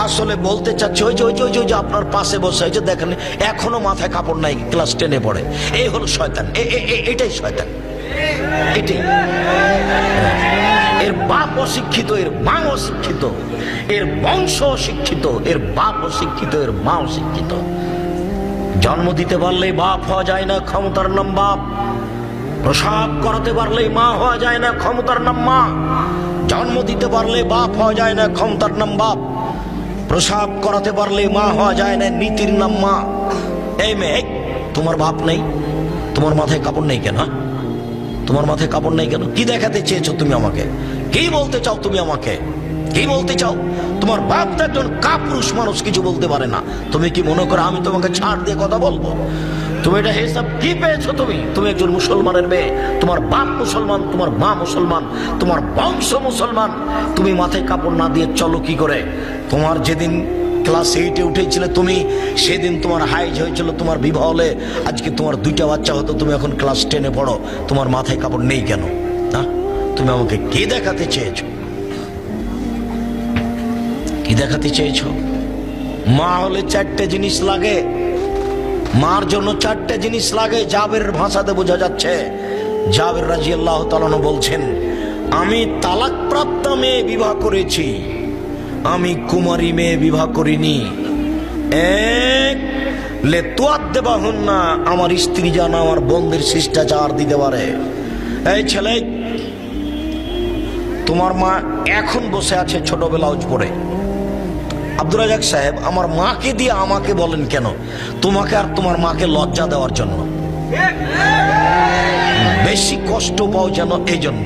আসলে বলতে চাচ্ছে ওই যে ওই যে ওই যে ওই যে আপনার পাশে বসে এই যে দেখেন এখনো মাথায় কাপড় নাই, ক্লাস 10-এ পড়ে। এই হলো শয়তান, এটাই শয়তান, এটাই। এর বাপ অশিক্ষিত, এর মা অশিক্ষিত, এর বংশ অশিক্ষিত, এর বাপ অশিক্ষিত, এর মা অশিক্ষিত। জন্ম দিতে পারলেই বাপ হওয়া যায় না, ক্ষমতার নাম বাপ। প্রসাব করাতে পারলেই মা হওয়া যায় না, ক্ষমতার নাম মা। জন্ম দিতে পারলে বাপ হওয়া যায় না, ক্ষমতার নাম বাপ। প্রসাব করাতে পারলে মা হওয়া যায় না, নীতির নাম মা। এই মেয়ে, তোমার বাপ নেই, তোমার মাথায় কাপড় নেই কেন? তোমার মাথায় কাপড় নেই কেন? কি দেখাতে চেয়েছো তুমি আমাকে? কি বলতে চাও তুমি আমাকে? কি বলতে চাও? তোমার বাপ তো একজন কাপুরুষ মানুষ, কিছু বলতে পারে না। তুমি কি মনে করো আমি তোমাকে ছাড় দিয়ে কথা বলবো? তুমি এটা হিসাব কি পেয়েছো? তুমি একজন মুসলমানের মেয়ে, তোমার বাপ মুসলমান, তোমার মা মুসলমান, তোমার বংশ মুসলমান। তুমি মাথায় কাপড় না দিয়ে চলো কি করে? তোমার যেদিন ক্লাস 8-এ উঠেছিলে তুমি, সেদিন তোমার হাইজ হয়েছিল, তোমার বিবাহ হলে আজকে তোমার 2টা বাচ্চা হতো, তুমি এখন ক্লাস 10-এ পড়ো, তোমার মাথায় কাপড় নেই কেন? না, তুমি আমাকে কি দেখাতে চেয়েছো? কি দেখাতে চেয়েছো? মা হলে 4টে জিনিস লাগে, মার জন্য 4টে জিনিস লাগে। জাবেরের ভাষাতে বোঝা যাচ্ছে, জাবের রাদিয়াল্লাহু তাআলা বলছেন, আমি তালাকপ্রাপ্ত মেয়ে বিবাহ করেছি, আমি কুমারী মেয়ে বিবাহ করিনি। এক, লেতুয়াদ্দেবাহুন্না, আমার স্ত্রী যেন আমার বোনদের শিষ্টাচার দিতে পারে। এই ছেলে, তোমার মা এখন বসে আছে ছোট ব্লাউজ পরে। আব্দুর রাজাক সাহেব, আমার মাকে দিয়ে আমাকে বলেন কেন? তোমাকে আর তোমার মাকে লজ্জা দেওয়ার জন্য, বেশি কষ্ট পাও যেন এই জন্য।